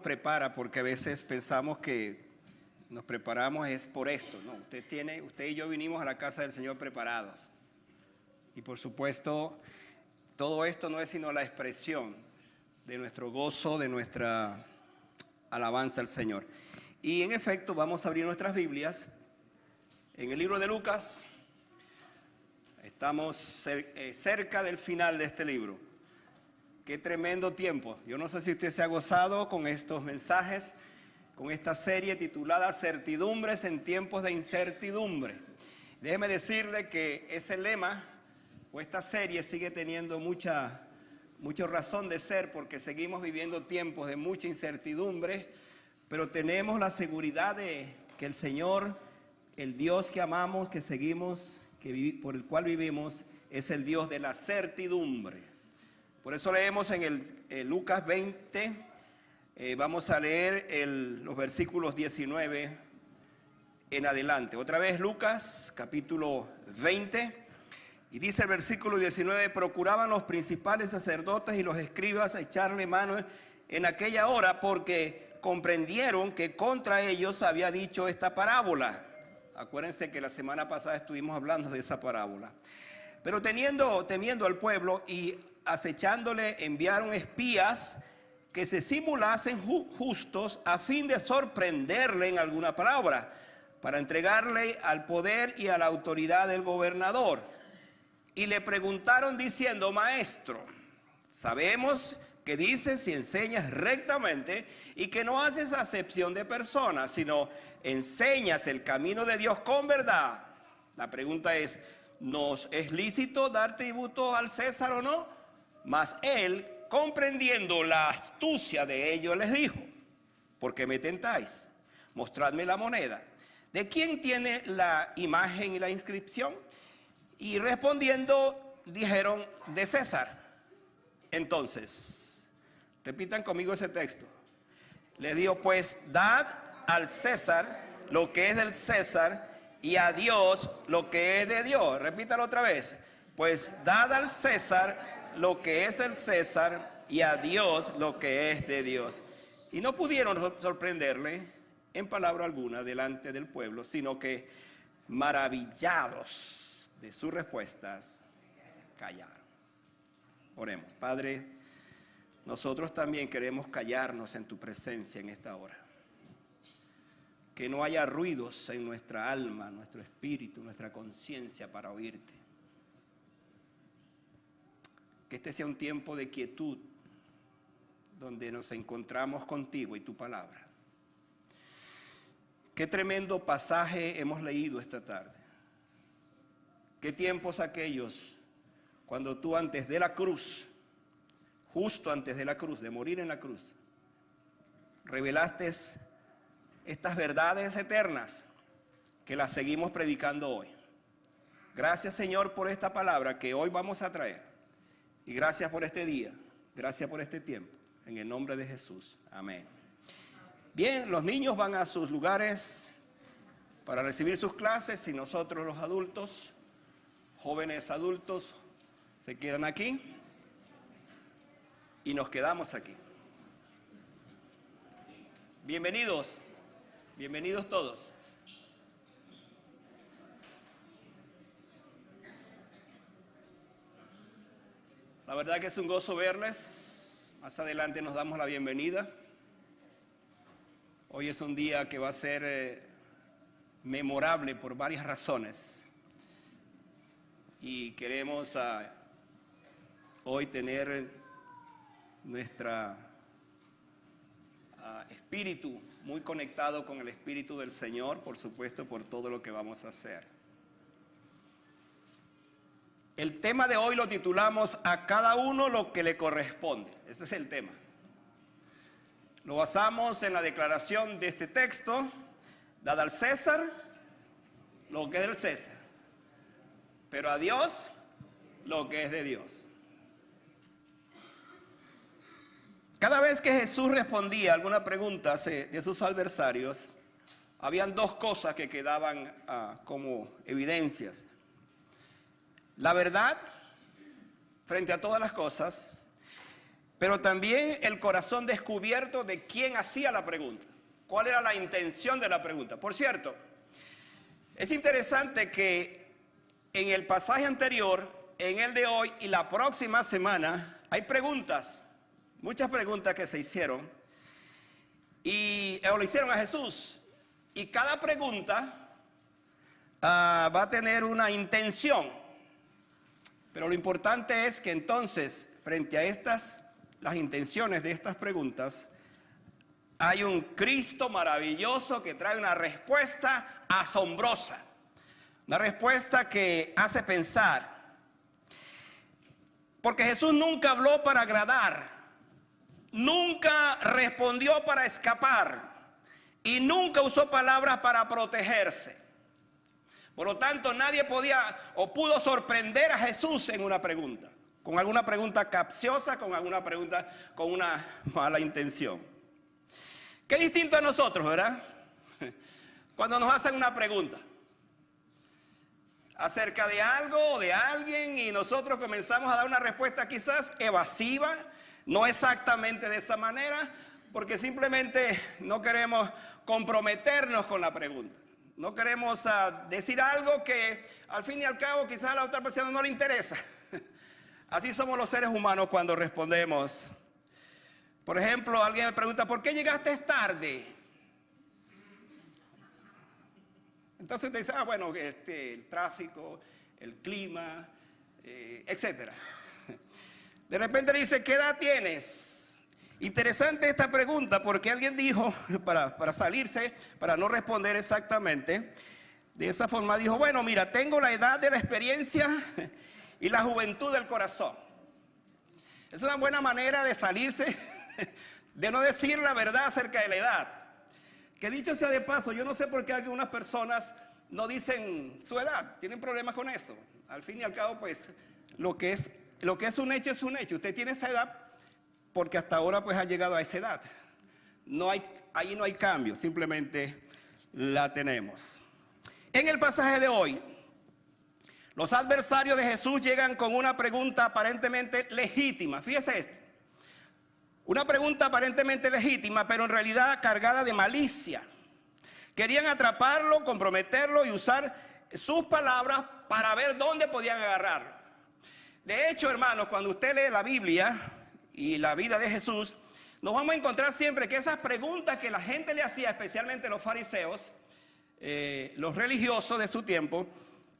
prepara, porque a veces pensamos que nos preparamos es por esto. No, usted y yo vinimos a la casa del Señor preparados. Y por supuesto, todo esto no es sino la expresión de nuestro gozo, de nuestra alabanza al Señor. Y en efecto, vamos a abrir nuestras Biblias en el libro de Lucas. Estamos cerca del final de este libro. Qué tremendo tiempo. Yo no sé si usted se ha gozado con estos mensajes, con esta serie titulada Certidumbres en tiempos de incertidumbre. Déjeme decirle que ese lema o esta serie sigue teniendo mucha razón de ser, porque seguimos viviendo tiempos de mucha incertidumbre, pero tenemos la seguridad de que el Señor, el Dios que amamos, que seguimos, por el cual vivimos, es el Dios de la certidumbre. Por eso leemos en Lucas 20, vamos a leer los versículos 19 en adelante. Otra vez Lucas capítulo 20, y dice el versículo 19: procuraban los principales sacerdotes y los escribas a echarle mano en aquella hora, porque comprendieron que contra ellos había dicho esta parábola. Acuérdense que la semana pasada estuvimos hablando de esa parábola. Pero temiendo al pueblo y acechándole, enviaron espías que se simulasen justos a fin de sorprenderle en alguna palabra, para entregarle al poder y a la autoridad del gobernador. Y le preguntaron diciendo: Maestro, sabemos que dices y enseñas rectamente y que no haces acepción de personas, sino enseñas el camino de Dios con verdad. La pregunta es: ¿nos es lícito dar tributo al César o no? Mas él, comprendiendo la astucia de ellos, les dijo: ¿por qué me tentáis? Mostradme la moneda. ¿De quién tiene la imagen y la inscripción? Y respondiendo dijeron: de César. Entonces, repitan conmigo ese texto. Le dijo: pues dad al César lo que es del César, y a Dios lo que es de Dios. Repítalo otra vez. Pues dad al César lo que es el César, y a Dios lo que es de Dios. Y no pudieron sorprenderle en palabra alguna delante del pueblo, sino que, maravillados de sus respuestas, callaron. Oremos. Padre, nosotros también queremos callarnos en tu presencia en esta hora. Que no haya ruidos en nuestra alma, nuestro espíritu, nuestra conciencia para oírte. Que este sea un tiempo de quietud, donde nos encontramos contigo y tu palabra. Qué tremendo pasaje hemos leído esta tarde. Qué tiempos aquellos cuando tú, antes de la cruz, justo antes de la cruz, de morir en la cruz, revelaste estas verdades eternas que las seguimos predicando hoy. Gracias, Señor, por esta palabra que hoy vamos a traer. Y gracias por este día, gracias por este tiempo, en el nombre de Jesús. Amén. Bien, los niños van a sus lugares para recibir sus clases, y nosotros los adultos, jóvenes adultos, se quedan aquí y nos quedamos aquí. Bienvenidos, bienvenidos todos. La verdad que es un gozo verles. Más adelante nos damos la bienvenida. Hoy es un día que va a ser memorable por varias razones. Y queremos hoy tener nuestro espíritu muy conectado con el Espíritu del Señor, por supuesto, por todo lo que vamos a hacer. El tema de hoy lo titulamos: a cada uno lo que le corresponde. Ese es el tema. Lo basamos en la declaración de este texto: dad al César lo que es del César, pero a Dios lo que es de Dios. Cada vez que Jesús respondía a alguna pregunta de sus adversarios, habían dos cosas que quedaban como evidencias: la verdad frente a todas las cosas, pero también el corazón descubierto de quién hacía la pregunta. ¿Cuál era la intención de la pregunta? Por cierto, es interesante que en el pasaje anterior, en el de hoy y la próxima semana, hay preguntas, muchas preguntas que se hicieron o le hicieron a Jesús. Y cada pregunta va a tener una intención. Pero lo importante es que entonces, frente a las intenciones de estas preguntas, hay un Cristo maravilloso que trae una respuesta asombrosa. Una respuesta que hace pensar. Porque Jesús nunca habló para agradar. Nunca respondió para escapar. Y nunca usó palabras para protegerse. Por lo tanto, nadie podía o pudo sorprender a Jesús en una pregunta. Con alguna pregunta capciosa, con alguna pregunta con una mala intención. Qué distinto a nosotros, ¿verdad? Cuando nos hacen una pregunta acerca de algo o de alguien y nosotros comenzamos a dar una respuesta quizás evasiva, no exactamente de esa manera, porque simplemente no queremos comprometernos con la pregunta. No queremos decir algo que al fin y al cabo quizás a la otra persona no le interesa. Así somos los seres humanos cuando respondemos. Por ejemplo, alguien me pregunta, ¿por qué llegaste tarde? Entonces te dice, bueno, el tráfico, el clima, etcétera. De repente le dice, ¿qué edad tienes? Interesante esta pregunta porque alguien dijo, para salirse, para no responder exactamente, de esa forma dijo, bueno, mira, tengo la edad de la experiencia y la juventud del corazón. Es una buena manera de salirse, de no decir la verdad acerca de la edad. Que dicho sea de paso, yo no sé por qué algunas personas no dicen su edad, tienen problemas con eso. Al fin y al cabo, pues, lo que es un hecho es un hecho. Usted tiene esa edad porque hasta ahora pues ha llegado a esa edad. Ahí no hay cambio, simplemente la tenemos. En el pasaje de hoy, los adversarios de Jesús llegan con una pregunta aparentemente legítima. Fíjese esto. Una pregunta aparentemente legítima, pero en realidad cargada de malicia. Querían atraparlo, comprometerlo y usar sus palabras para ver dónde podían agarrarlo. De hecho, hermanos, cuando usted lee la Biblia y la vida de Jesús, nos vamos a encontrar siempre que esas preguntas que la gente le hacía, especialmente los fariseos, los religiosos de su tiempo,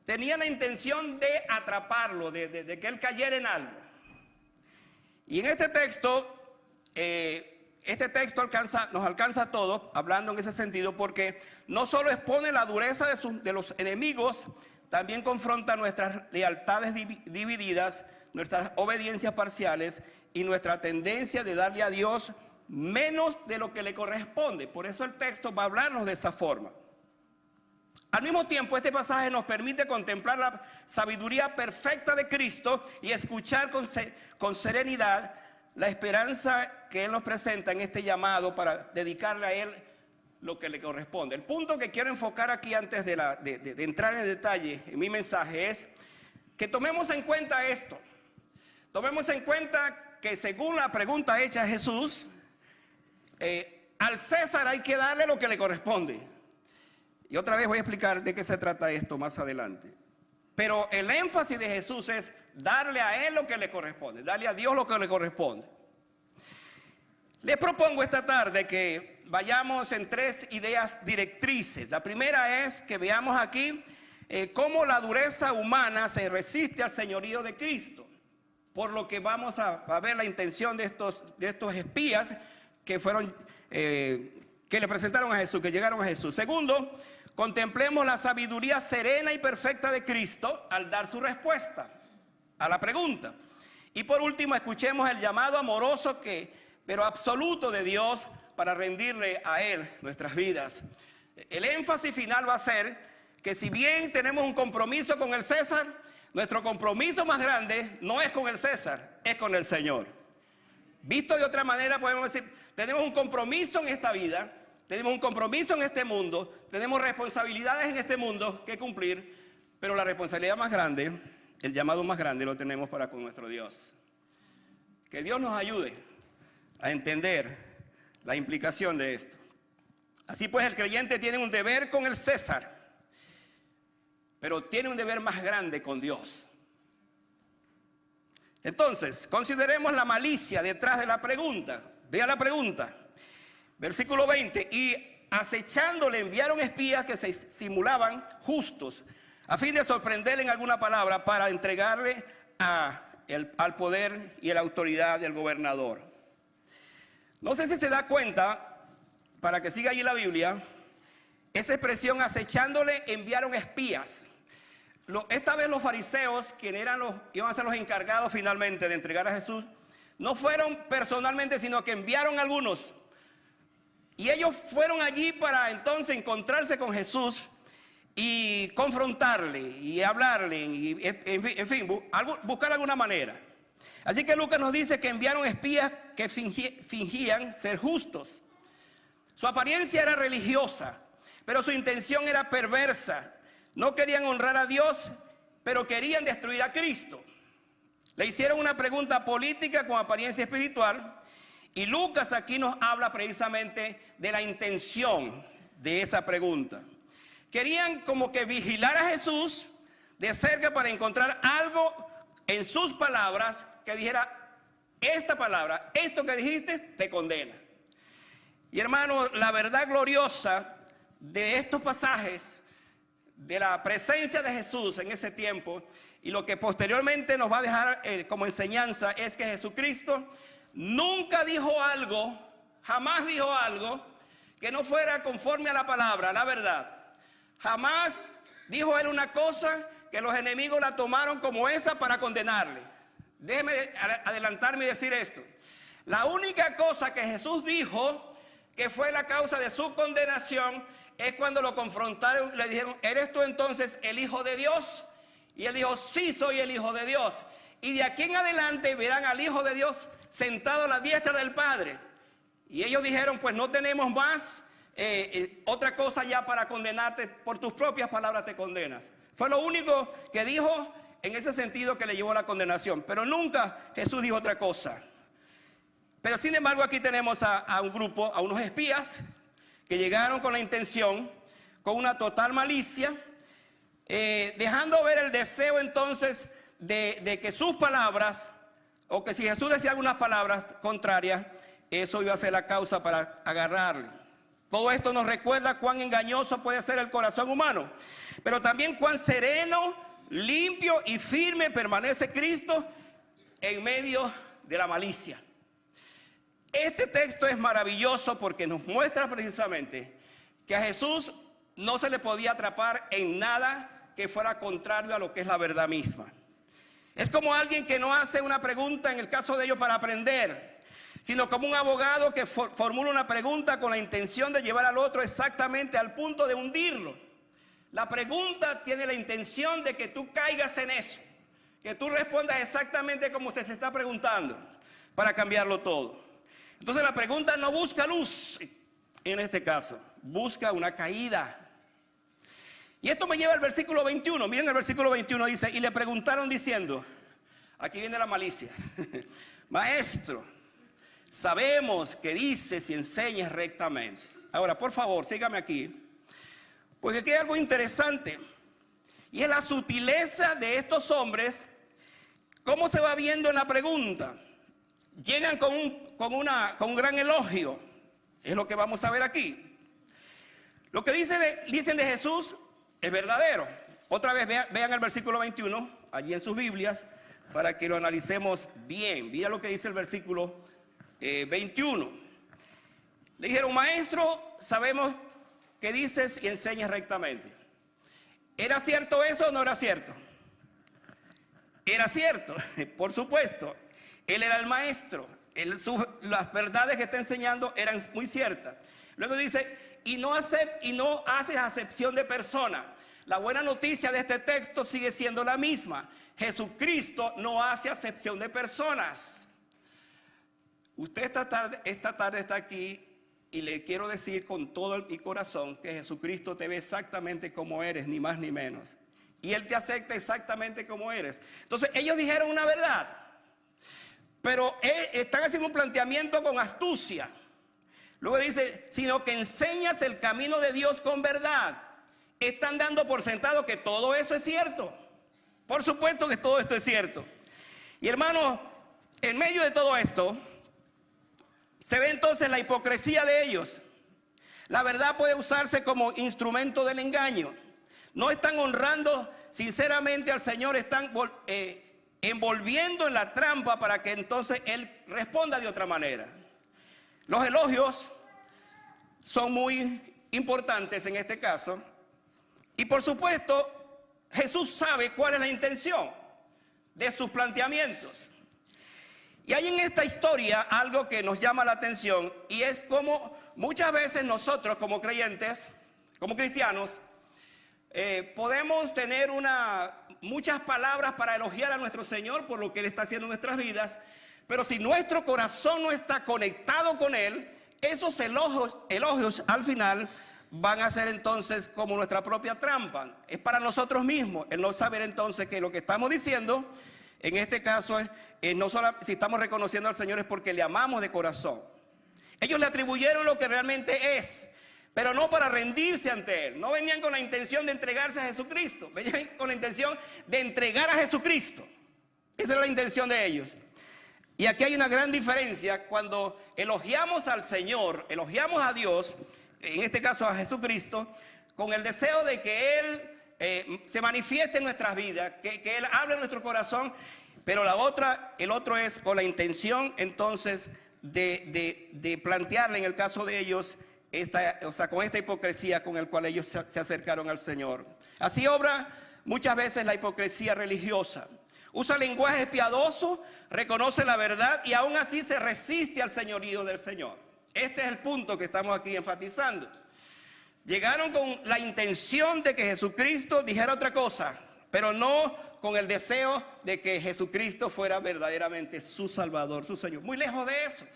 tenían la intención de atraparlo, de que él cayera en algo. Y en este texto nos alcanza a todos, hablando en ese sentido, porque no solo expone la dureza de los enemigos, también confronta nuestras lealtades divididas, nuestras obediencias parciales y nuestra tendencia de darle a Dios menos de lo que le corresponde. Por eso el texto va a hablarnos de esa forma. Al mismo tiempo, este pasaje nos permite contemplar la sabiduría perfecta de Cristo y escuchar con serenidad la esperanza que Él nos presenta en este llamado para dedicarle a Él lo que le corresponde. El punto que quiero enfocar aquí antes de entrar en detalle en mi mensaje es que tomemos en cuenta esto. Tomemos en cuenta que según la pregunta hecha a Jesús, al César hay que darle lo que le corresponde. Y otra vez voy a explicar de qué se trata esto más adelante. Pero el énfasis de Jesús es darle a Él lo que le corresponde, darle a Dios lo que le corresponde. Les propongo esta tarde que vayamos en 3 ideas directrices. La primera es que veamos aquí cómo la dureza humana se resiste al señorío de Cristo. Por lo que vamos a ver la intención de estos espías que le presentaron a Jesús, que llegaron a Jesús. Segundo, contemplemos la sabiduría serena y perfecta de Cristo al dar su respuesta a la pregunta. Y por último, escuchemos el llamado amoroso pero absoluto de Dios para rendirle a Él nuestras vidas. El énfasis final va a ser que si bien tenemos un compromiso con el César, nuestro compromiso más grande no es con el César, es con el Señor. Visto de otra manera, podemos decir, tenemos un compromiso en esta vida, tenemos un compromiso en este mundo, tenemos responsabilidades en este mundo que cumplir, pero la responsabilidad más grande, el llamado más grande lo tenemos para con nuestro Dios. Que Dios nos ayude a entender la implicación de esto. Así pues, el creyente tiene un deber con el César, pero tiene un deber más grande con Dios. Entonces, consideremos la malicia detrás de la pregunta. Vea la pregunta. Versículo 20. Y acechándole enviaron espías que se simulaban justos, a fin de sorprenderle en alguna palabra para entregarle al poder y a la autoridad del gobernador. No sé si se da cuenta, para que siga allí la Biblia, esa expresión acechándole enviaron espías. Esta vez los fariseos, quienes iban a ser los encargados finalmente de entregar a Jesús, no fueron personalmente, sino que enviaron algunos. Y ellos fueron allí para entonces encontrarse con Jesús y confrontarle y hablarle, y en fin, buscar alguna manera. Así que Lucas nos dice que enviaron espías que fingían ser justos. Su apariencia era religiosa, pero su intención era perversa. No querían honrar a Dios, pero querían destruir a Cristo. Le hicieron una pregunta política con apariencia espiritual, y Lucas aquí nos habla precisamente de la intención de esa pregunta. Querían como que vigilar a Jesús de cerca para encontrar algo en sus palabras que dijera: esta palabra, esto que dijiste, te condena. Y hermano, la verdad gloriosa de estos pasajes, de la presencia de Jesús en ese tiempo, y lo que posteriormente nos va a dejar como enseñanza, es que Jesucristo nunca dijo algo, jamás dijo algo que no fuera conforme a la palabra, la verdad. Jamás dijo él una cosa que los enemigos la tomaron como esa para condenarle. Déjeme adelantarme y decir esto. La única cosa que Jesús dijo que fue la causa de su condenación es cuando lo confrontaron, le dijeron: ¿eres tú entonces el Hijo de Dios? Y él dijo: sí, soy el Hijo de Dios. Y de aquí en adelante verán al Hijo de Dios sentado a la diestra del Padre. Y ellos dijeron: pues no tenemos más otra cosa ya para condenarte, por tus propias palabras te condenas. Fue lo único que dijo en ese sentido que le llevó a la condenación. Pero nunca Jesús dijo otra cosa. Pero sin embargo aquí tenemos a un grupo, a unos espías que llegaron con la intención, con una total malicia, dejando ver el deseo entonces de que sus palabras, o que si Jesús decía algunas palabras contrarias, eso iba a ser la causa para agarrarle. Todo esto nos recuerda cuán engañoso puede ser el corazón humano, pero también cuán sereno, limpio y firme permanece Cristo en medio de la malicia. Este texto es maravilloso porque nos muestra precisamente que a Jesús no se le podía atrapar en nada que fuera contrario a lo que es la verdad misma. Es como alguien que no hace una pregunta, en el caso de ellos, para aprender, sino como un abogado que formula una pregunta con la intención de llevar al otro exactamente al punto de hundirlo. La pregunta tiene la intención de que tú caigas en eso, que tú respondas exactamente como se te está preguntando, para cambiarlo todo. Entonces la pregunta no busca luz, en este caso, busca una caída. Y esto me lleva al versículo 21. Miren, el versículo 21 dice: y le preguntaron diciendo, aquí viene la malicia: Maestro, sabemos que dices y enseñas rectamente. Ahora, por favor, sígame aquí, porque aquí hay algo interesante, y es la sutileza de estos hombres. ¿Cómo se va viendo en la pregunta? Llegan con un gran elogio. Es lo que vamos a ver aquí. Lo que dicen de Jesús es verdadero. Otra vez vean el versículo 21 allí en sus Biblias para que lo analicemos bien. Mira lo que dice el versículo 21. Le dijeron: Maestro, sabemos que dices y enseñas rectamente. ¿Era cierto eso o no era cierto? Era cierto, por supuesto. Él era el maestro. Las verdades que está enseñando eran muy ciertas. Luego dice: y no haces acepción de persona. La buena noticia de este texto sigue siendo la misma. Jesucristo no hace acepción de personas. Usted esta tarde está aquí, y le quiero decir con todo mi corazón que Jesucristo te ve exactamente como eres, ni más ni menos. Y Él te acepta exactamente como eres. Entonces ellos dijeron una verdad, pero están haciendo un planteamiento con astucia. Luego dice, sino que enseñas el camino de Dios con verdad. Están dando por sentado que todo eso es cierto. Por supuesto que todo esto es cierto. Y hermanos, en medio de todo esto, se ve entonces la hipocresía de ellos. La verdad puede usarse como instrumento del engaño. No están honrando sinceramente al Señor, están envolviendo en la trampa para que entonces Él responda de otra manera. Los elogios son muy importantes en este caso. Y por supuesto, Jesús sabe cuál es la intención de sus planteamientos. Y hay en esta historia algo que nos llama la atención, y es como muchas veces nosotros como creyentes, como cristianos, podemos tener muchas palabras para elogiar a nuestro Señor por lo que Él está haciendo en nuestras vidas, pero si nuestro corazón no está conectado con Él, esos elogios al final van a ser entonces como nuestra propia trampa. Es para nosotros mismos el no saber entonces que lo que estamos diciendo, en este caso no solo si estamos reconociendo al Señor es porque le amamos de corazón. Ellos le atribuyeron lo que realmente es, pero no para rendirse ante Él. No venían con la intención de entregarse a Jesucristo, venían con la intención de entregar a Jesucristo. Esa era la intención de ellos. Y aquí hay una gran diferencia cuando elogiamos al Señor, elogiamos a Dios, en este caso a Jesucristo, con el deseo de que Él se manifieste en nuestras vidas, que Él hable en nuestro corazón, pero el otro es con la intención entonces de plantearle en el caso de ellos, con esta hipocresía con el cual ellos se acercaron al Señor. Así obra muchas veces la hipocresía religiosa. Usa lenguaje piadoso, reconoce la verdad y aún así se resiste al señorío del Señor. Este es el punto que estamos aquí enfatizando. Llegaron con la intención de que Jesucristo dijera otra cosa, pero no con el deseo de que Jesucristo fuera verdaderamente su Salvador, su Señor. Muy lejos de eso.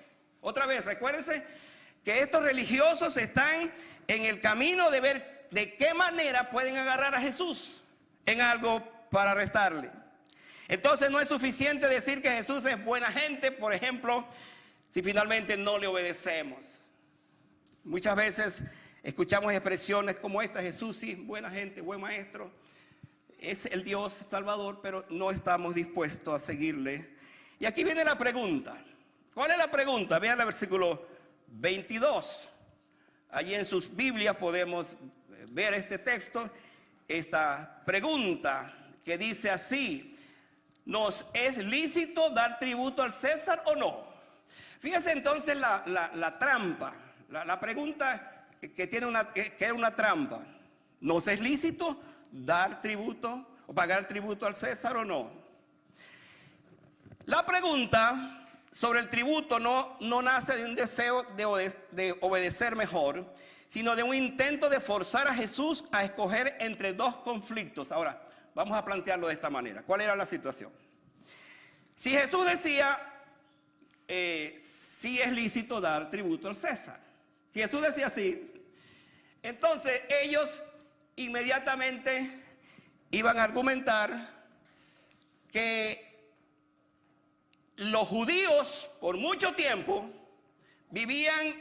Otra vez, recuérdense que estos religiosos están en el camino de ver de qué manera pueden agarrar a Jesús en algo para arrestarle. Entonces no es suficiente decir que Jesús es buena gente, por ejemplo, si finalmente no le obedecemos. Muchas veces escuchamos expresiones como esta: Jesús sí, buena gente, buen maestro, es el Dios Salvador, pero no estamos dispuestos a seguirle. Y aquí viene la pregunta. ¿Cuál es la pregunta? Vean el versículo 22. Allí en sus Biblias podemos ver este texto, esta pregunta que dice así: ¿nos es lícito dar tributo al César o no? Fíjense entonces la trampa, la pregunta que era una trampa. ¿Nos es lícito dar tributo o pagar tributo al César o no? La pregunta sobre el tributo no nace de un deseo de obedecer mejor, sino de un intento de forzar a Jesús a escoger entre dos conflictos. Ahora, vamos a plantearlo de esta manera. ¿Cuál era la situación? Si Jesús decía, sí es lícito dar tributo al César. Si Jesús decía así, entonces ellos inmediatamente iban a argumentar que los judíos por mucho tiempo vivían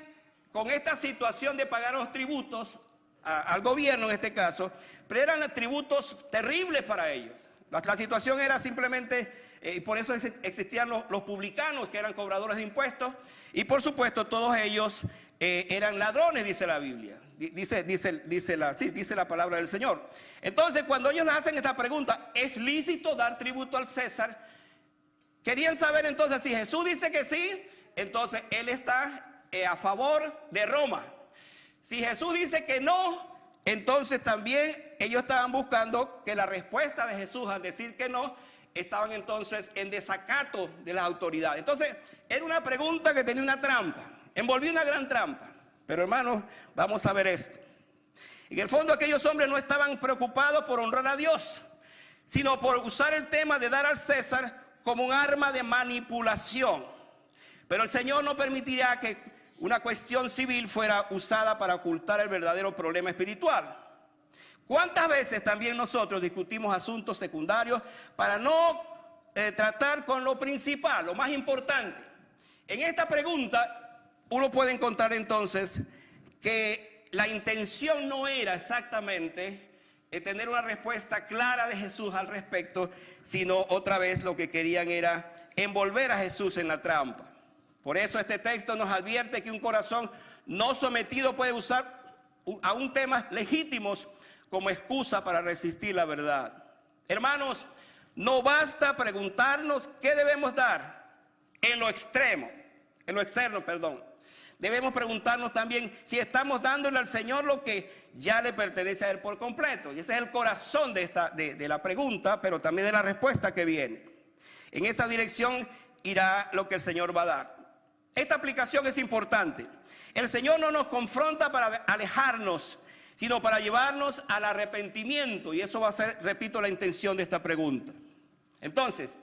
con esta situación de pagar los tributos al gobierno en este caso, pero eran tributos terribles para ellos. La situación era simplemente, por eso existían los publicanos, que eran cobradores de impuestos, y por supuesto todos ellos eran ladrones, dice la Biblia, dice la palabra del Señor. Entonces cuando ellos les hacen esta pregunta, ¿es lícito dar tributo al César? Querían saber entonces, si Jesús dice que sí, entonces Él está a favor de Roma. Si Jesús dice que no, entonces también ellos estaban buscando que la respuesta de Jesús al decir que no, estaban entonces en desacato de las autoridades. Entonces era una pregunta que tenía una trampa, envolvía una gran trampa. Pero hermanos, vamos a ver esto. En el fondo aquellos hombres no estaban preocupados por honrar a Dios, sino por usar el tema de dar al César como un arma de manipulación. Pero el Señor no permitirá que una cuestión civil fuera usada para ocultar el verdadero problema espiritual. ¿Cuántas veces también nosotros discutimos asuntos secundarios para no tratar con lo principal, lo más importante. En esta pregunta uno puede encontrar entonces que la intención no era exactamente tener una respuesta clara de Jesús al respecto, sino otra vez lo que querían era envolver a Jesús en la trampa. Por eso este texto nos advierte que un corazón no sometido puede usar aún temas legítimos como excusa para resistir la verdad. Hermanos, no basta preguntarnos qué debemos dar en lo externo. Debemos preguntarnos también si estamos dándole al Señor lo que ya le pertenece a Él por completo. Y ese es el corazón de la pregunta, pero también de la respuesta que viene. En esa dirección irá lo que el Señor va a dar. Esta aplicación es importante. El Señor no nos confronta para alejarnos, sino para llevarnos al arrepentimiento. Y eso va a ser, repito, la intención de esta pregunta. Entonces,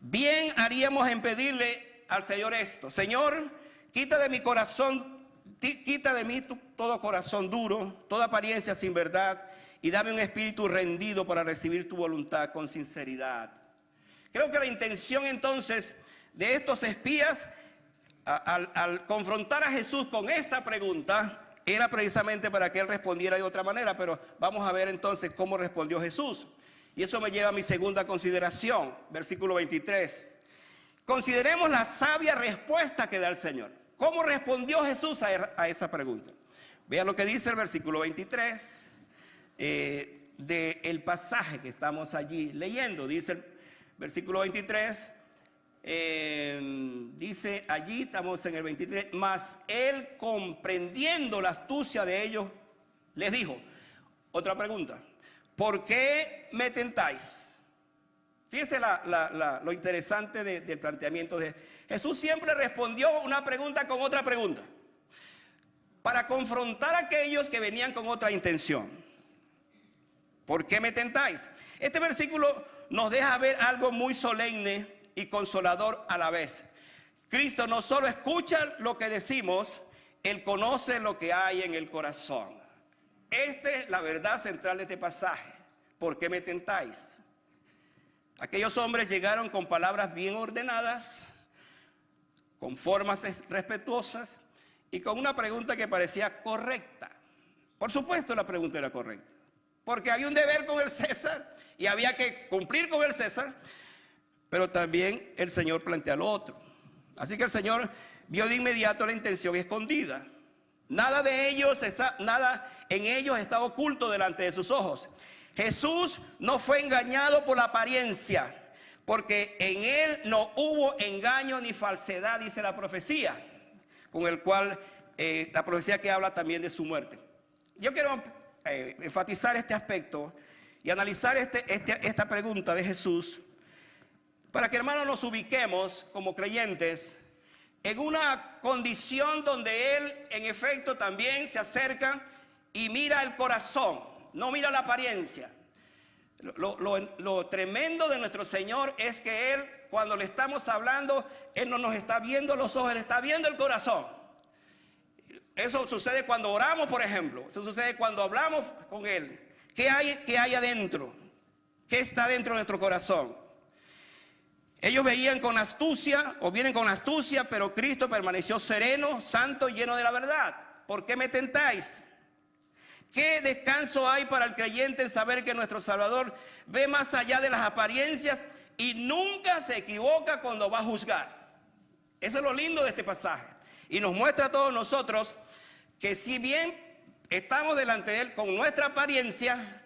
bien haríamos en pedirle al Señor esto: Señor, quita de mi corazón, quita de mí todo corazón duro, toda apariencia sin verdad, y dame un espíritu rendido para recibir tu voluntad con sinceridad. Creo que la intención entonces de estos espías al confrontar a Jesús con esta pregunta era precisamente para que Él respondiera de otra manera. Pero vamos a ver entonces cómo respondió Jesús. Y eso me lleva a mi segunda consideración, versículo 23. Consideremos la sabia respuesta que da el Señor. ¿Cómo respondió Jesús a esa pregunta? Vean lo que dice el versículo 23 del pasaje que estamos allí leyendo. Dice el versículo 23, dice allí, estamos en el 23, mas Él, comprendiendo la astucia de ellos, les dijo, otra pregunta: ¿por qué me tentáis? Fíjense lo interesante del planteamiento de Jesús. Siempre respondió una pregunta con otra pregunta, para confrontar a aquellos que venían con otra intención. ¿Por qué me tentáis? Este versículo nos deja ver algo muy solemne y consolador a la vez. Cristo no solo escucha lo que decimos, Él conoce lo que hay en el corazón. Esta es la verdad central de este pasaje. ¿Por qué me tentáis? Aquellos hombres llegaron con palabras bien ordenadas, con formas respetuosas y con una pregunta que parecía correcta. Por supuesto la pregunta era correcta, porque había un deber con el César y había que cumplir con el César, pero también el Señor plantea lo otro. Así que el Señor vio de inmediato la intención escondida. Nada en ellos está oculto delante de sus ojos. Jesús no fue engañado por la apariencia, porque en Él no hubo engaño ni falsedad, dice la profecía, con el cual la profecía que habla también de su muerte. Yo quiero enfatizar este aspecto y analizar esta pregunta de Jesús, para que, hermanos, nos ubiquemos como creyentes en una condición donde Él en efecto también se acerca y mira el corazón, no mira la apariencia. Lo tremendo de nuestro Señor es que Él, cuando le estamos hablando, Él no nos está viendo los ojos, Él está viendo el corazón. Eso sucede cuando oramos, por ejemplo. Eso sucede cuando hablamos con Él. ¿Qué hay adentro? ¿Qué está dentro de nuestro corazón? Ellos veían con astucia, o vienen con astucia, pero Cristo permaneció sereno, santo y lleno de la verdad. ¿Por qué me tentáis? ¿Qué descanso hay para el creyente en saber que nuestro Salvador ve más allá de las apariencias y nunca se equivoca cuando va a juzgar? Eso es lo lindo de este pasaje. Y nos muestra a todos nosotros que si bien estamos delante de Él con nuestra apariencia,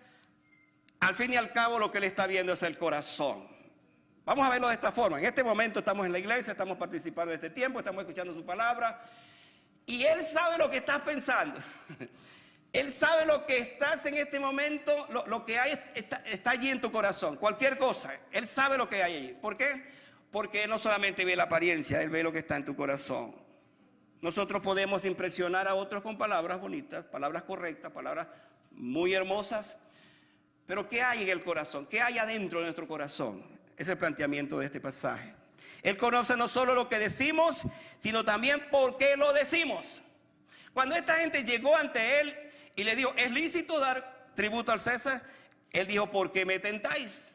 al fin y al cabo lo que Él está viendo es el corazón. Vamos a verlo de esta forma. En este momento estamos en la iglesia, estamos participando de este tiempo, estamos escuchando su palabra, y Él sabe lo que estás pensando. Él sabe lo que estás en este momento, lo que hay está allí en tu corazón, cualquier cosa. Él sabe lo que hay allí. ¿Por qué? Porque Él no solamente ve la apariencia, Él ve lo que está en tu corazón. Nosotros podemos impresionar a otros con palabras bonitas, palabras correctas, palabras muy hermosas, pero ¿qué hay en el corazón? ¿Qué hay adentro de nuestro corazón? Es el planteamiento de este pasaje. Él conoce no solo lo que decimos, sino también por qué lo decimos. Cuando esta gente llegó ante Él y le dijo, ¿es lícito dar tributo al César? Él dijo, ¿por qué me tentáis?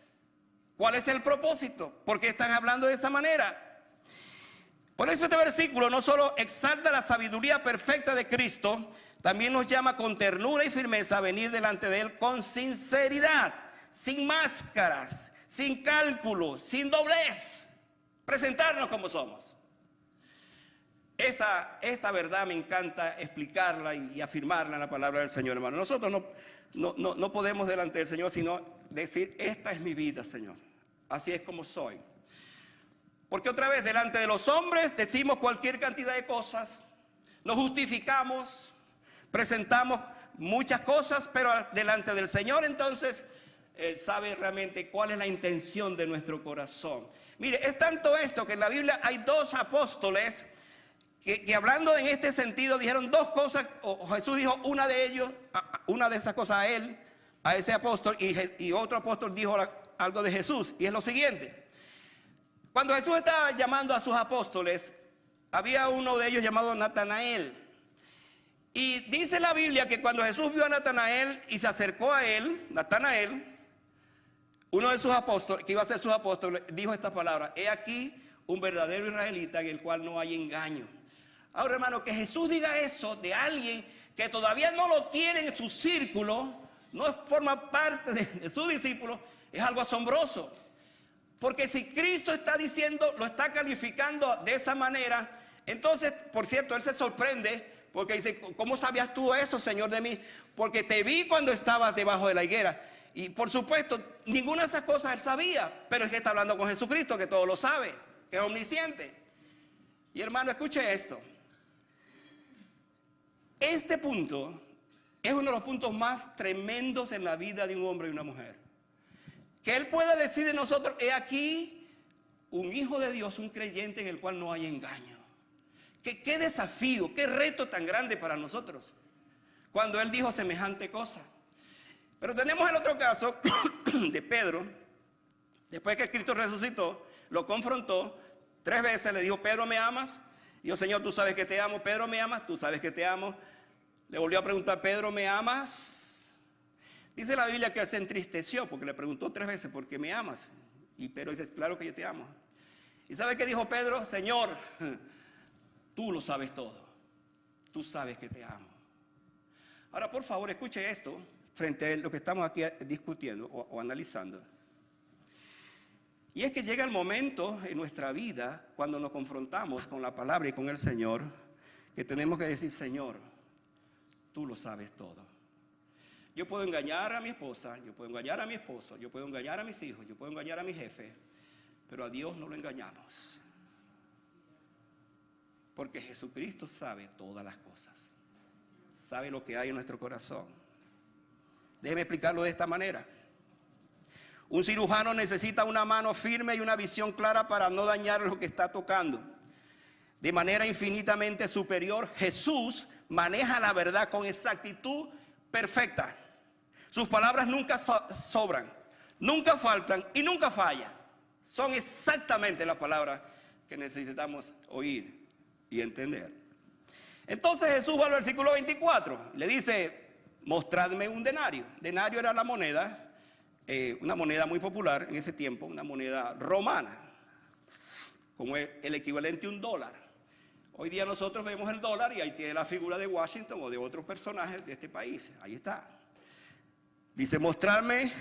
¿Cuál es el propósito? ¿Por qué están hablando de esa manera? Por eso este versículo no solo exalta la sabiduría perfecta de Cristo, también nos llama con ternura y firmeza a venir delante de Él con sinceridad, sin máscaras, sin cálculos, sin doblez. Presentarnos como somos. Esta verdad me encanta explicarla y afirmarla en la palabra del Señor, hermano. Nosotros no podemos delante del Señor sino decir, esta es mi vida, Señor. Así es como soy. Porque otra vez, delante de los hombres decimos cualquier cantidad de cosas, nos justificamos, presentamos muchas cosas, pero delante del Señor entonces Él sabe realmente cuál es la intención de nuestro corazón. Mire, es tanto esto que en la Biblia hay dos apóstoles que hablando en este sentido dijeron dos cosas, o Jesús dijo una de esas cosas a él, a ese apóstol, y otro apóstol dijo algo de Jesús, y es lo siguiente. Cuando Jesús estaba llamando a sus apóstoles, había uno de ellos llamado Natanael. Y dice la Biblia que cuando Jesús vio a Natanael y se acercó a él, Natanael, uno de sus apóstoles, que iba a ser sus apóstoles, dijo estas palabras: he aquí un verdadero israelita en el cual no hay engaño. Ahora, hermano, que Jesús diga eso de alguien que todavía no lo tiene en su círculo, no forma parte de sus discípulos, es algo asombroso. Porque si Cristo está diciendo, lo está calificando de esa manera, entonces, por cierto, Él se sorprende porque dice: ¿cómo sabías tú eso, Señor, de mí? Porque te vi cuando estabas debajo de la higuera. Y por supuesto, ninguna de esas cosas Él sabía, pero es que está hablando con Jesucristo, que todo lo sabe, que es omnisciente. Y hermano, escuche esto. Este punto es uno de los puntos más tremendos en la vida de un hombre y una mujer. Que Él pueda decir de nosotros: he aquí un hijo de Dios, un creyente en el cual no hay engaño. Qué desafío, qué reto tan grande para nosotros, cuando Él dijo semejante cosa. Pero tenemos el otro caso de Pedro. Después que Cristo resucitó, lo confrontó 3 veces, le dijo: Pedro, ¿me amas? Y yo: Señor, tú sabes que te amo. Pedro, ¿me amas? Tú sabes que te amo. Le volvió a preguntar: Pedro, ¿me amas? Dice la Biblia que él se entristeció porque le preguntó 3 veces: ¿por qué me amas? Y Pedro dice: claro que yo te amo. ¿Y sabe qué dijo Pedro? Señor, tú lo sabes todo. Tú sabes que te amo. Ahora, por favor, escuche esto frente a lo que estamos aquí discutiendo o analizando. Y es que llega el momento en nuestra vida cuando nos confrontamos con la palabra y con el Señor, que tenemos que decir: Señor, tú lo sabes todo. Yo puedo engañar a mi esposa, yo puedo engañar a mi esposo, yo puedo engañar a mis hijos, yo puedo engañar a mi jefe, pero a Dios no lo engañamos. Porque Jesucristo sabe todas las cosas, sabe lo que hay en nuestro corazón. Déjeme explicarlo de esta manera. Un cirujano necesita una mano firme y una visión clara para no dañar lo que está tocando. De manera infinitamente superior, Jesús maneja la verdad con exactitud perfecta. Sus palabras nunca sobran, nunca faltan y nunca fallan. Son exactamente las palabras que necesitamos oír y entender. Entonces Jesús va al versículo 24, le dice: mostradme un denario. Denario era la moneda, una moneda muy popular en ese tiempo, una moneda romana, como el equivalente a $1. Hoy día nosotros vemos el dólar y ahí tiene la figura de Washington o de otros personajes de este país. Ahí está. Dice: mostrarme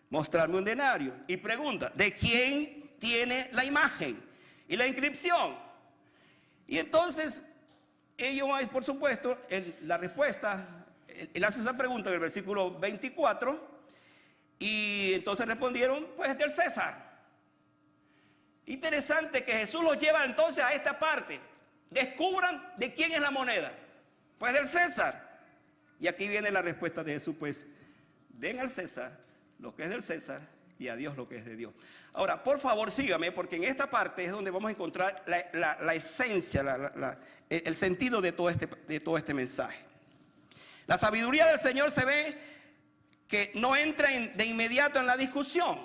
un denario. Y pregunta: ¿de quién tiene la imagen y la inscripción? Y entonces ellos, por supuesto, la respuesta, él hace esa pregunta en el versículo 24. Y entonces respondieron: pues del César. Interesante que Jesús los lleva entonces a esta parte. Descubran de quién es la moneda. Pues del César. Y aquí viene la respuesta de Jesús: pues den al César lo que es del César y a Dios lo que es de Dios. Ahora, por favor, sígame, porque en esta parte es donde vamos a encontrar la esencia, el sentido de todo este mensaje. La sabiduría del Señor se ve que no entra de inmediato en la discusión,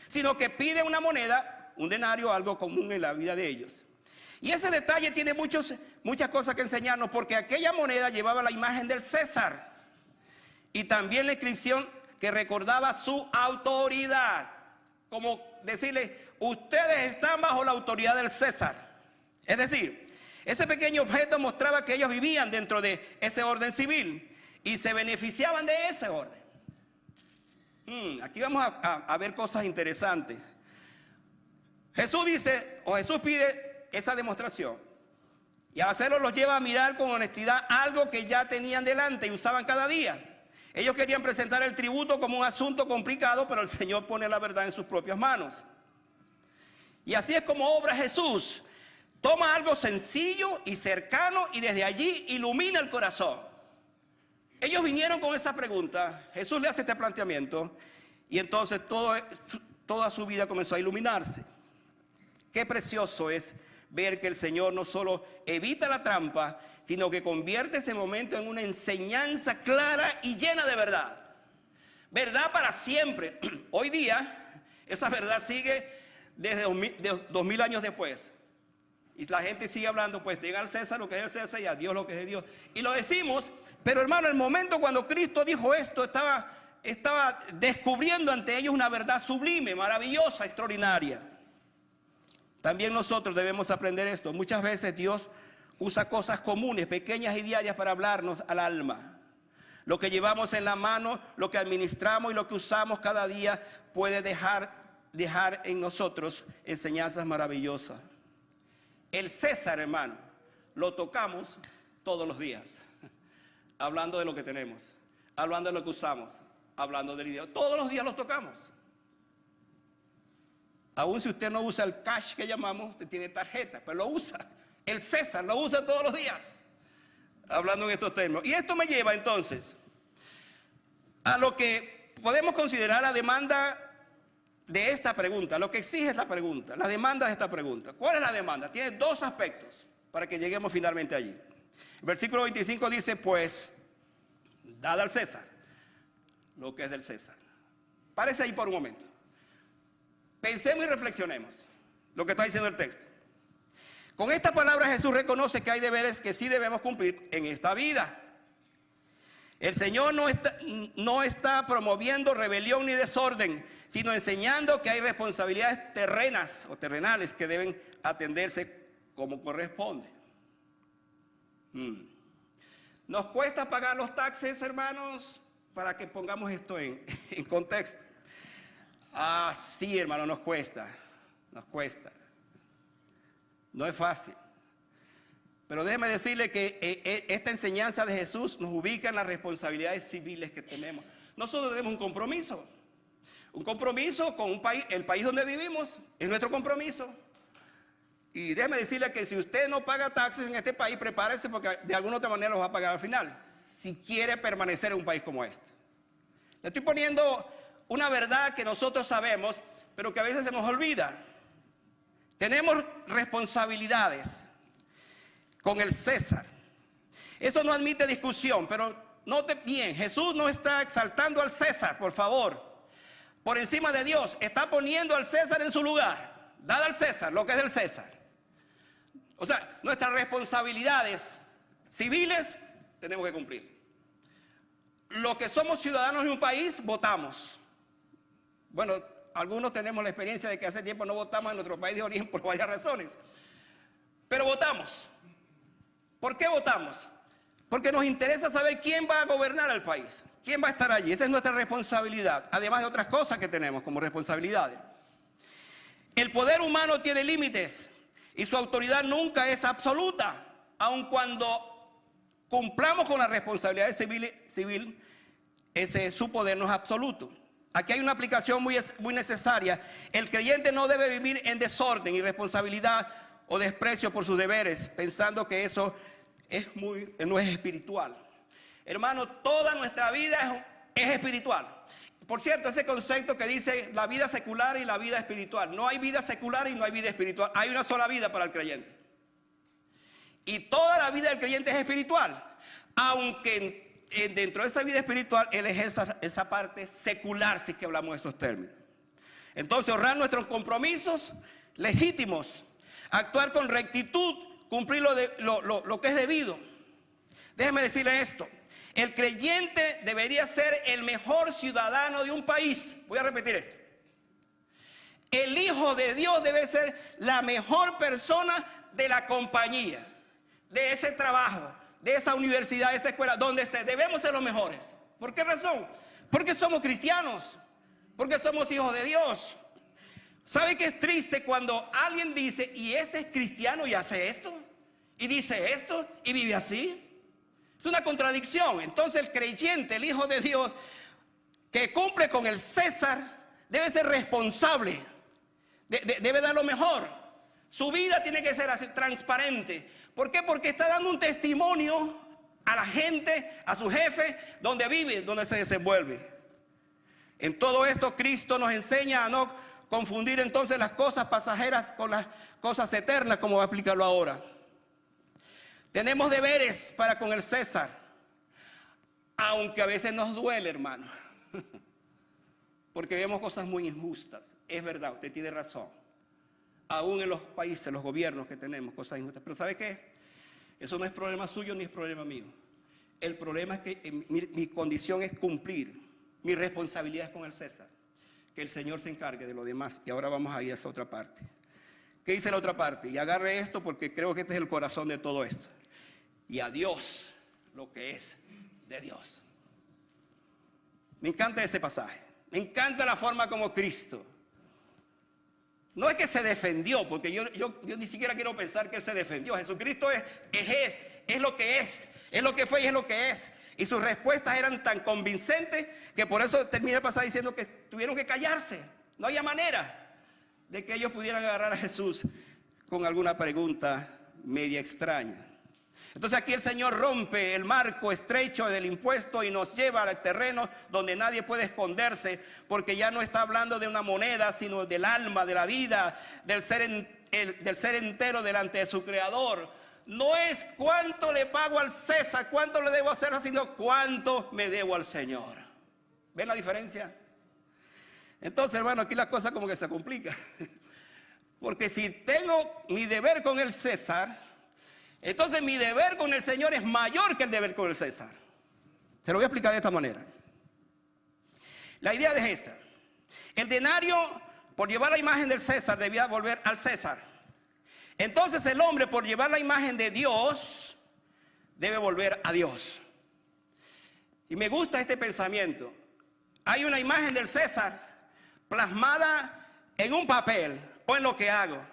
sino que pide una moneda, un denario, algo común en la vida de ellos. Y ese detalle tiene muchas cosas que enseñarnos, porque aquella moneda llevaba la imagen del César y también la inscripción que recordaba su autoridad. Como decirle, ustedes están bajo la autoridad del César. Es decir, ese pequeño objeto mostraba que ellos vivían dentro de ese orden civil y se beneficiaban de ese orden. Aquí vamos a ver cosas interesantes. Jesús dice, o Jesús pide esa demostración. Y al hacerlo los lleva a mirar con honestidad algo que ya tenían delante y usaban cada día. Ellos querían presentar el tributo como un asunto complicado, pero el Señor pone la verdad en sus propias manos. Y así es como obra Jesús. Toma algo sencillo y cercano y desde allí ilumina el corazón. Ellos vinieron con esa pregunta. Jesús le hace este planteamiento y entonces toda su vida comenzó a iluminarse. Qué precioso es ver que el Señor no solo evita la trampa, sino que convierte ese momento en una enseñanza clara y llena de verdad. Verdad para siempre. Hoy día, esa verdad sigue desde 2000 años después. Y la gente sigue hablando, pues, diga al César lo que es el César y a Dios lo que es de Dios. Y lo decimos, pero hermano, el momento cuando Cristo dijo esto, estaba descubriendo ante ellos una verdad sublime, maravillosa, extraordinaria. También nosotros debemos aprender esto. Muchas veces Dios usa cosas comunes, pequeñas y diarias para hablarnos al alma. Lo que llevamos en la mano, lo que administramos y lo que usamos cada día puede dejar en nosotros enseñanzas maravillosas. El César, hermano, lo tocamos todos los días. Hablando de lo que tenemos, hablando de lo que usamos, hablando del idioma. Todos los días los tocamos. Aún si usted no usa el cash que llamamos, usted tiene tarjeta, pero lo usa. El César lo usa todos los días, hablando en estos términos. Y esto me lleva entonces a lo que podemos considerar la demanda de esta pregunta, lo que exige la pregunta, la demanda de esta pregunta. ¿Cuál es la demanda? Tiene dos aspectos para que lleguemos finalmente allí. El versículo 25 dice, pues, dad al César lo que es del César. Párese ahí por un momento. Pensemos y reflexionemos lo que está diciendo el texto. Con esta palabra Jesús reconoce que hay deberes que sí debemos cumplir en esta vida. El Señor no está promoviendo rebelión ni desorden, sino enseñando que hay responsabilidades terrenas o terrenales que deben atenderse como corresponde. Nos cuesta pagar los taxes, hermanos, para que pongamos esto en contexto. Sí, hermano, nos cuesta. No es fácil. Pero déjeme decirle que esta enseñanza de Jesús nos ubica en las responsabilidades civiles que tenemos. Nosotros tenemos un compromiso con el país donde vivimos, es nuestro compromiso. Y déjeme decirle que si usted no paga taxes en este país, prepárese porque de alguna otra manera los va a pagar al final, si quiere permanecer en un país como este. Le estoy poniendo una verdad que nosotros sabemos, pero que a veces se nos olvida. Tenemos responsabilidades con el César. Eso no admite discusión, pero note bien, Jesús no está exaltando al César, por favor, por encima de Dios. Está poniendo al César en su lugar. Dad al César lo que es del César. O sea, nuestras responsabilidades civiles tenemos que cumplir. Los que somos ciudadanos de un país, votamos. Bueno, algunos tenemos la experiencia de que hace tiempo no votamos en nuestro país de origen por varias razones. Pero votamos. ¿Por qué votamos? Porque nos interesa saber quién va a gobernar al país. ¿Quién va a estar allí? Esa es nuestra responsabilidad. Además de otras cosas que tenemos como responsabilidades. El poder humano tiene límites y su autoridad nunca es absoluta. Aun cuando cumplamos con las responsabilidades civiles, su poder no es absoluto. Aquí hay una aplicación muy necesaria. El creyente no debe vivir en desorden, irresponsabilidad o desprecio por sus deberes, pensando que eso no es espiritual. Hermano, toda nuestra vida es espiritual. Por cierto, ese concepto que dice la vida secular y la vida espiritual. No hay vida secular y no hay vida espiritual. Hay una sola vida para el creyente. Y toda la vida del creyente es espiritual. Aunque dentro de esa vida espiritual, él ejerza esa parte secular, si es que hablamos de esos términos. Entonces, honrar nuestros compromisos legítimos, actuar con rectitud, cumplir lo que es debido. Déjeme decirle esto, El creyente debería ser el mejor ciudadano de un país. Voy a repetir esto. El hijo de Dios debe ser la mejor persona de la compañía, de ese trabajo, de esa universidad, de esa escuela, donde esté. Debemos ser los mejores. ¿Por qué razón? Porque somos cristianos, porque somos hijos de Dios. ¿Sabe qué es triste cuando alguien dice, y este es cristiano y hace esto, y dice esto, y vive así? Es una contradicción. Entonces el creyente, el hijo de Dios, que cumple con el César, debe ser responsable, debe dar lo mejor. Su vida tiene que ser así, transparente. ¿Por qué? Porque está dando un testimonio a la gente, a su jefe, donde vive, donde se desenvuelve. En todo esto Cristo nos enseña a no confundir entonces las cosas pasajeras con las cosas eternas, como va a explicarlo ahora. Tenemos deberes para con el César, aunque a veces nos duele, hermano, porque vemos cosas muy injustas. Es verdad, usted tiene razón. Aún en los países, los gobiernos que tenemos, cosas injustas. Pero ¿sabe qué? Eso no es problema suyo ni es problema mío. El problema es que mi condición es cumplir mi responsabilidad con el César. Que el Señor se encargue de lo demás. Y ahora vamos a ir a esa otra parte. ¿Qué dice la otra parte? Y agarre esto porque creo que este es el corazón de todo esto. Y a Dios lo que es de Dios. Me encanta ese pasaje. Me encanta la forma como Cristo. No es que se defendió, porque yo ni siquiera quiero pensar que Él se defendió. Jesucristo es lo que es lo que fue y es lo que es. Y sus respuestas eran tan convincentes que por eso termina el pasaje diciendo que tuvieron que callarse. No había manera de que ellos pudieran agarrar a Jesús con alguna pregunta media extraña. Entonces aquí el Señor rompe el marco estrecho del impuesto y nos lleva al terreno donde nadie puede esconderse, porque ya no está hablando de una moneda, sino del alma, de la vida, del ser entero delante de su Creador. No es cuánto le pago al César, cuánto le debo hacer, sino cuánto me debo al Señor. ¿Ven la diferencia? Entonces, hermano, aquí la cosa como que se complica. Porque si tengo mi deber con el César, entonces mi deber con el Señor es mayor que el deber con el César. Se lo voy a explicar de esta manera. La idea es esta. El denario, por llevar la imagen del César, debía volver al César. Entonces el hombre, por llevar la imagen de Dios, debe volver a Dios. Y me gusta este pensamiento. Hay una imagen del César plasmada en un papel o en lo que hago.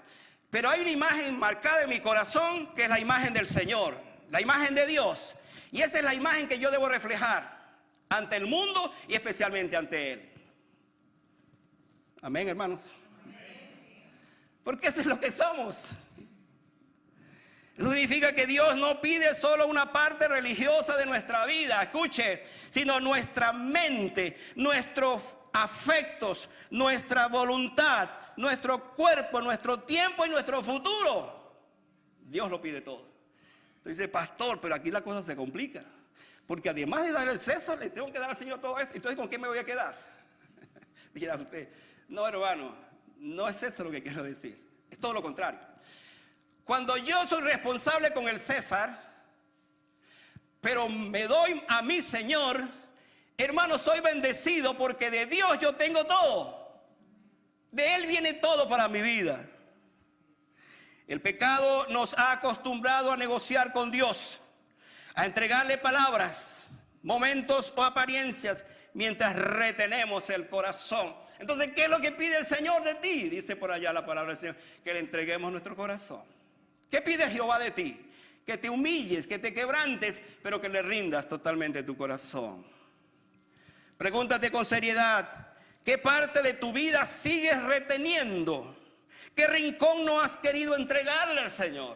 Pero hay una imagen marcada en mi corazón que es la imagen del Señor, la imagen de Dios. Y esa es la imagen que yo debo reflejar ante el mundo y especialmente ante Él. Amén, hermanos. Porque eso es lo que somos. Eso significa que Dios no pide solo una parte religiosa de nuestra vida, escuche, sino nuestra mente, nuestros afectos, nuestra voluntad, nuestro cuerpo, nuestro tiempo y nuestro futuro. Dios lo pide todo. Entonces dice, pastor, pero aquí la cosa se complica. Porque además de darle al César, le tengo que dar al Señor todo esto. Entonces, ¿con qué me voy a quedar? Dirá usted, no, hermano, no es eso lo que quiero decir. Es todo lo contrario. Cuando yo soy responsable con el César, pero me doy a mi Señor, hermano, soy bendecido porque de Dios yo tengo todo. De Él viene todo para mi vida. El pecado nos ha acostumbrado a negociar con Dios, a entregarle palabras, momentos o apariencias, mientras retenemos el corazón. Entonces, ¿qué es lo que pide el Señor de ti? Dice por allá la palabra del Señor, que le entreguemos nuestro corazón. ¿Qué pide Jehová de ti? Que te humilles, que te quebrantes, pero que le rindas totalmente tu corazón. Pregúntate con seriedad, ¿qué parte de tu vida sigues reteniendo? ¿Qué rincón no has querido entregarle al Señor?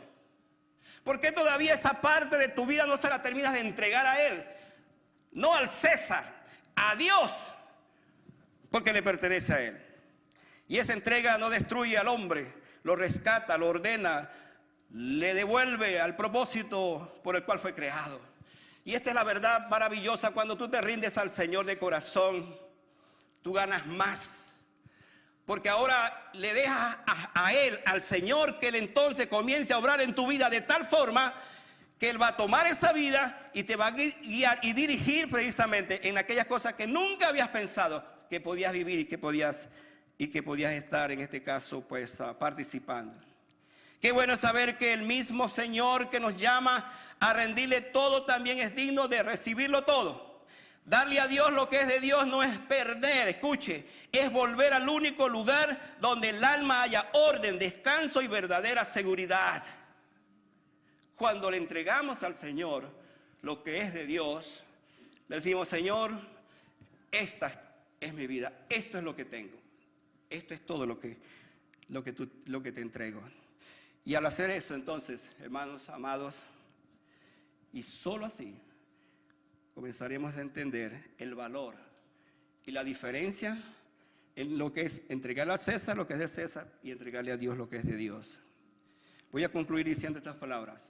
¿Por qué todavía esa parte de tu vida no se la terminas de entregar a Él? No al César, a Dios, porque le pertenece a Él. Y esa entrega no destruye al hombre, lo rescata, lo ordena, le devuelve al propósito por el cual fue creado. Y esta es la verdad maravillosa: cuando tú te rindes al Señor de corazón, tú ganas más. Porque ahora le dejas a Él, al Señor, que Él entonces comience a obrar en tu vida de tal forma que Él va a tomar esa vida y te va a guiar y dirigir precisamente en aquellas cosas que nunca habías pensado que podías vivir y que podías estar, en este caso, pues participando. Qué bueno saber que el mismo Señor que nos llama a rendirle todo también es digno de recibirlo todo. Darle a Dios lo que es de Dios no es perder, escuche, es volver al único lugar donde el alma haya orden, descanso y verdadera seguridad. Cuando le entregamos al Señor lo que es de Dios, le decimos: Señor, esta es mi vida, esto es lo que tengo, esto es todo lo que te entrego. Y al hacer eso, entonces, hermanos amados, y solo así comenzaremos a entender el valor y la diferencia en lo que es entregarle al César lo que es del César y entregarle a Dios lo que es de Dios. Voy a concluir diciendo estas palabras.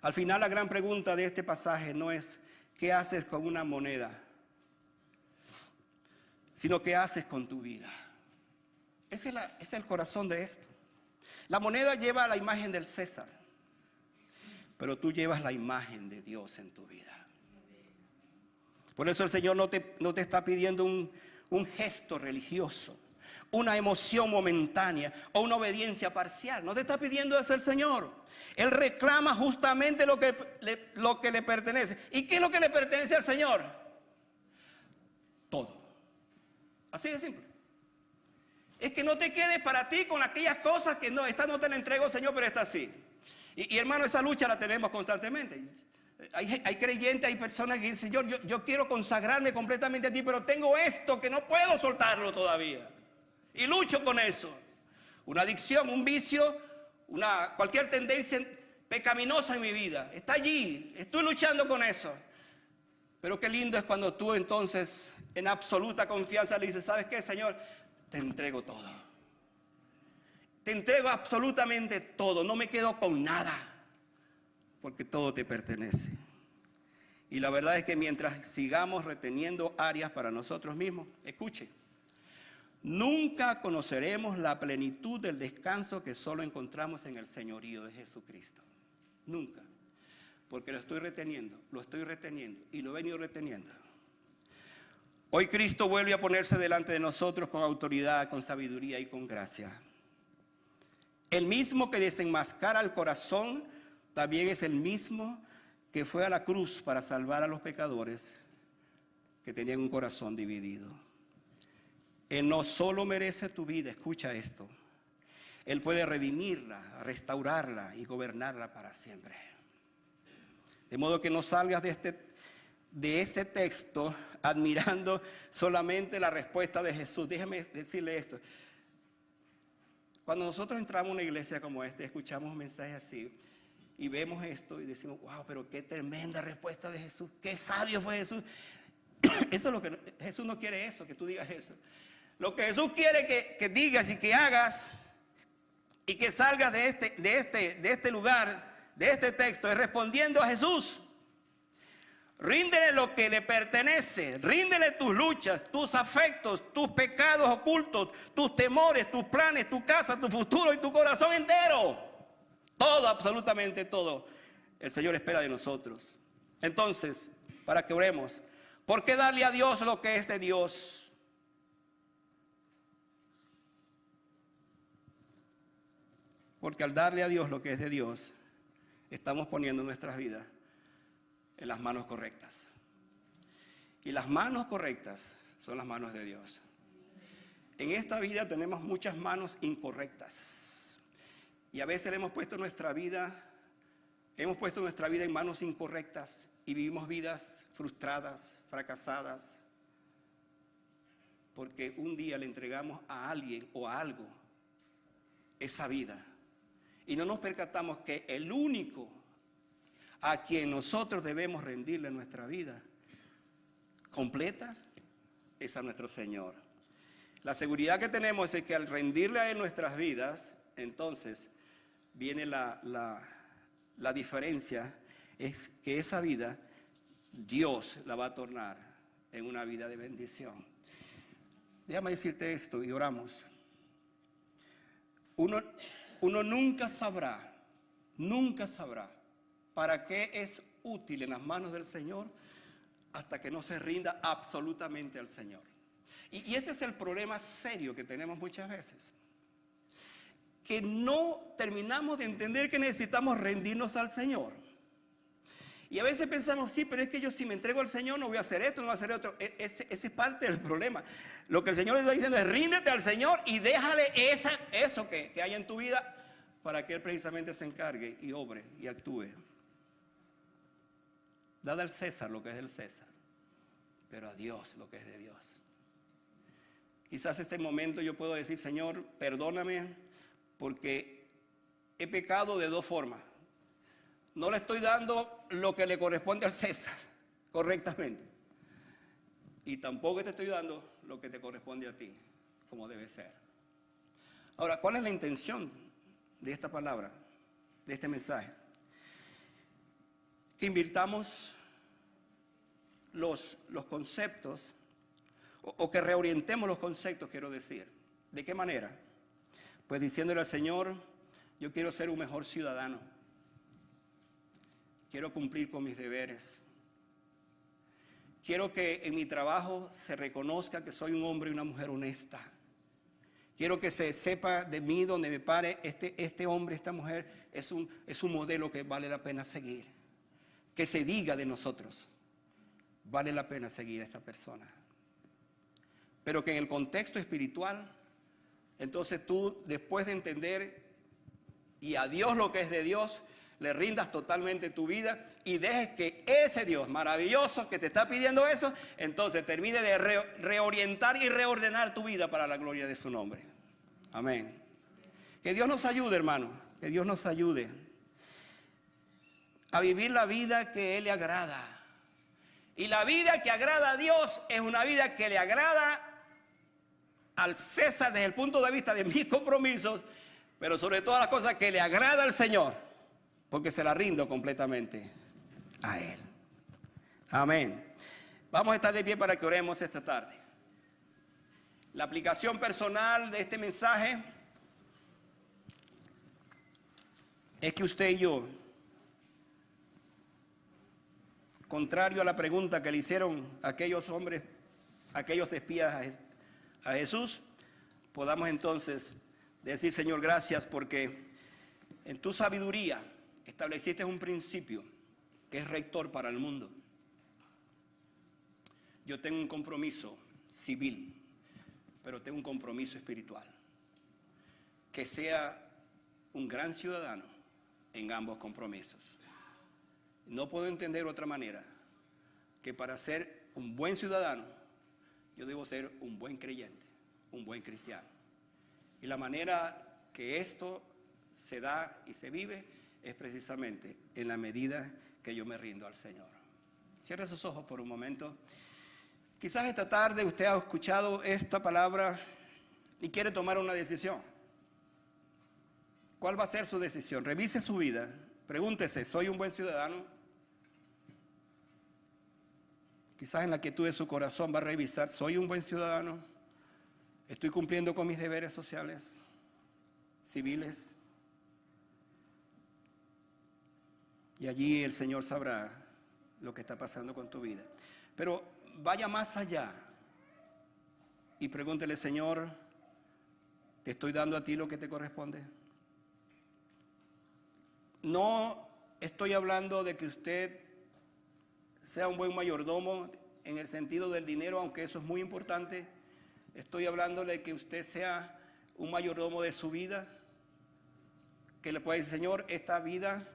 Al final, la gran pregunta de este pasaje no es ¿qué haces con una moneda?, sino ¿qué haces con tu vida? Ese es el corazón de esto. La moneda lleva la imagen del César, pero tú llevas la imagen de Dios en tu vida. Por eso el Señor no te está pidiendo un gesto religioso, una emoción momentánea o una obediencia parcial. No te está pidiendo eso el Señor. Él reclama justamente lo que le pertenece. ¿Y qué es lo que le pertenece al Señor? Todo. Así de simple. Es que no te quedes para ti con aquellas cosas que no, esta no te la entrego, Señor, pero esta sí. Y hermano, esa lucha la tenemos constantemente. Hay creyentes, hay personas que dicen: Señor, yo quiero consagrarme completamente a ti, pero tengo esto que no puedo soltarlo todavía. Y lucho con eso. Una adicción, un vicio, cualquier tendencia pecaminosa en mi vida. Está allí, estoy luchando con eso. Pero qué lindo es cuando tú entonces, en absoluta confianza, le dices: ¿sabes qué, Señor? Te entrego todo. Te entrego absolutamente todo. No me quedo con nada, porque todo te pertenece. Y la verdad es que mientras sigamos reteniendo áreas para nosotros mismos, escuche, nunca conoceremos la plenitud del descanso que solo encontramos en el señorío de Jesucristo. Nunca. Porque lo estoy reteniendo y lo he venido reteniendo. Hoy Cristo vuelve a ponerse delante de nosotros con autoridad, con sabiduría y con gracia. El mismo que desenmascara el corazón también es el mismo que fue a la cruz para salvar a los pecadores que tenían un corazón dividido. Él no solo merece tu vida, escucha esto, Él puede redimirla, restaurarla y gobernarla para siempre. De modo que no salgas de este texto admirando solamente la respuesta de Jesús. Déjeme decirle esto. Cuando nosotros entramos a una iglesia como esta, escuchamos un mensaje así y vemos esto y decimos: wow, pero qué tremenda respuesta de Jesús, qué sabio fue Jesús. Eso es lo que Jesús no quiere, eso, que tú digas eso. Lo que Jesús quiere que digas y que hagas y que salgas de este lugar, de este texto, es respondiendo a Jesús. Ríndele lo que le pertenece, ríndele tus luchas, tus afectos, tus pecados ocultos, tus temores, tus planes, tu casa, tu futuro y tu corazón entero. Todo, absolutamente todo, el Señor espera de nosotros. Entonces, para que oremos, ¿por qué darle a Dios lo que es de Dios? Porque al darle a Dios lo que es de Dios, estamos poniendo nuestras vidas en las manos correctas. Y las manos correctas son las manos de Dios. En esta vida tenemos muchas manos incorrectas. Y a veces hemos puesto nuestra vida en manos incorrectas y vivimos vidas frustradas, fracasadas, porque un día le entregamos a alguien o a algo esa vida. Y no nos percatamos que el único a quien nosotros debemos rendirle nuestra vida completa es a nuestro Señor. La seguridad que tenemos es que al rendirle a Él nuestras vidas, entonces viene la diferencia, es que esa vida Dios la va a tornar en una vida de bendición. Déjame decirte esto y oramos. Uno nunca sabrá nunca sabrá para qué es útil en las manos del Señor hasta que no se rinda absolutamente al Señor. Y este es el problema serio que tenemos muchas veces, que no terminamos de entender que necesitamos rendirnos al Señor. Y a veces pensamos, sí, pero es que yo si me entrego al Señor no voy a hacer esto, no voy a hacer otro. Ese es parte del problema. Lo que el Señor le está diciendo es ríndete al Señor y déjale eso que hay en tu vida para que Él precisamente se encargue y obre y actúe. Dad al César lo que es del César, pero a Dios lo que es de Dios. Quizás este momento yo puedo decir, Señor, perdóname porque he pecado de dos formas. No le estoy dando lo que le corresponde al César correctamente. Y tampoco te estoy dando lo que te corresponde a ti, como debe ser. Ahora, ¿cuál es la intención de esta palabra, de este mensaje? Que invirtamos los conceptos, o que reorientemos los conceptos, quiero decir. ¿De qué manera? Pues diciéndole al Señor, yo quiero ser un mejor ciudadano. Quiero cumplir con mis deberes. Quiero que en mi trabajo se reconozca que soy un hombre y una mujer honesta. Quiero que se sepa de mí, donde me pare, este hombre, esta mujer es un modelo que vale la pena seguir. Que se diga de nosotros, vale la pena seguir a esta persona. Pero que en el contexto espiritual, entonces tú, después de entender y a Dios lo que es de Dios, le rindas totalmente tu vida y dejes que ese Dios maravilloso que te está pidiendo eso, entonces termine de reorientar y reordenar tu vida para la gloria de su nombre. Amén. Que Dios nos ayude, hermano, que Dios nos ayude a vivir la vida que Él le agrada. Y la vida que agrada a Dios es una vida que le agrada al César desde el punto de vista de mis compromisos, pero sobre todas las cosas que le agrada al Señor, porque se la rindo completamente a Él. Amén. Vamos a estar de pie para que oremos esta tarde. La aplicación personal de este mensaje es que usted y yo, contrario a la pregunta que le hicieron aquellos hombres, aquellos espías a Jesús, podamos entonces decir, Señor, gracias porque en tu sabiduría estableciste un principio que es rector para el mundo. Yo tengo un compromiso civil, pero tengo un compromiso espiritual. Que sea un gran ciudadano en ambos compromisos. No puedo entender otra manera que para ser un buen ciudadano, yo debo ser un buen creyente, un buen cristiano. Y la manera que esto se da y se vive es precisamente en la medida que yo me rindo al Señor. Cierre sus ojos por un momento. Quizás esta tarde usted ha escuchado esta palabra y quiere tomar una decisión. ¿Cuál va a ser su decisión? Revise su vida. Pregúntese, ¿soy un buen ciudadano? Quizás en la quietud de su corazón va a revisar, ¿soy un buen ciudadano? ¿Estoy cumpliendo con mis deberes sociales, civiles? Y allí el Señor sabrá lo que está pasando con tu vida. Pero vaya más allá y pregúntele, Señor, ¿te estoy dando a ti lo que te corresponde? No estoy hablando de que usted sea un buen mayordomo en el sentido del dinero, aunque eso es muy importante. Estoy hablándole de que usted sea un mayordomo de su vida, que le pueda decir, Señor, esta vida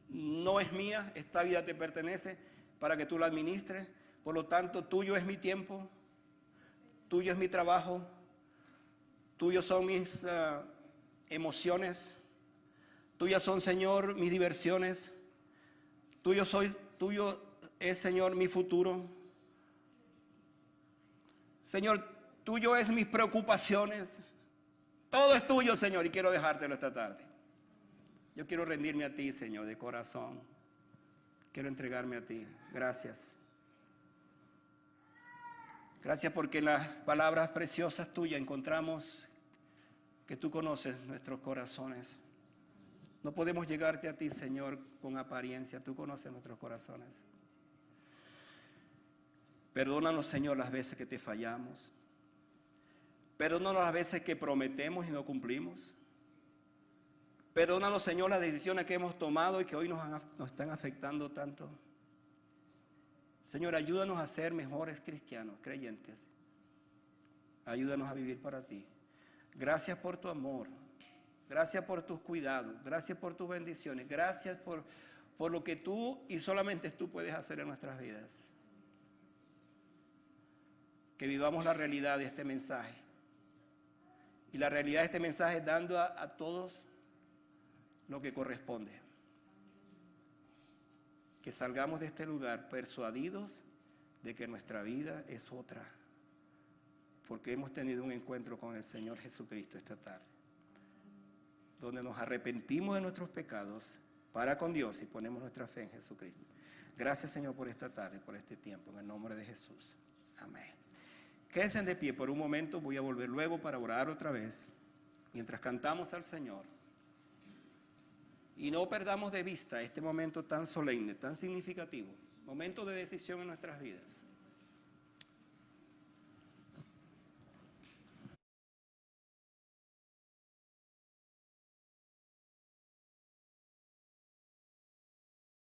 no es mía, esta vida te pertenece para que tú la administres. Por lo tanto, tuyo es mi tiempo, tuyo es mi trabajo, tuyos son mis emociones, tuyas son, Señor, mis diversiones, tuyo es, Señor, mi futuro. Señor, tuyo es mis preocupaciones. Todo es tuyo, Señor, y quiero dejártelo esta tarde. Yo quiero rendirme a ti, Señor, de corazón. Quiero entregarme a ti. Gracias. Gracias porque en las palabras preciosas tuyas encontramos que tú conoces nuestros corazones. No podemos llegarte a ti, Señor, con apariencia. Tú conoces nuestros corazones. Perdónanos, Señor, las veces que te fallamos. Perdónanos las veces que prometemos y no cumplimos. Perdónanos, Señor, las decisiones que hemos tomado y que hoy nos están afectando tanto. Señor, ayúdanos a ser mejores cristianos, creyentes. Ayúdanos a vivir para ti. Gracias por tu amor. Gracias por tus cuidados. Gracias por tus bendiciones. Gracias por lo que tú y solamente tú puedes hacer en nuestras vidas. Que vivamos la realidad de este mensaje. Y la realidad de este mensaje es dando a todos lo que corresponde. Que salgamos de este lugar persuadidos de que nuestra vida es otra. Porque hemos tenido un encuentro con el Señor Jesucristo esta tarde. Donde nos arrepentimos de nuestros pecados para con Dios y ponemos nuestra fe en Jesucristo. Gracias, Señor, por esta tarde, por este tiempo. En el nombre de Jesús. Amén. Quédense de pie por un momento. Voy a volver luego para orar otra vez. Mientras cantamos al Señor. Y no perdamos de vista este momento tan solemne, tan significativo. Momento de decisión en nuestras vidas.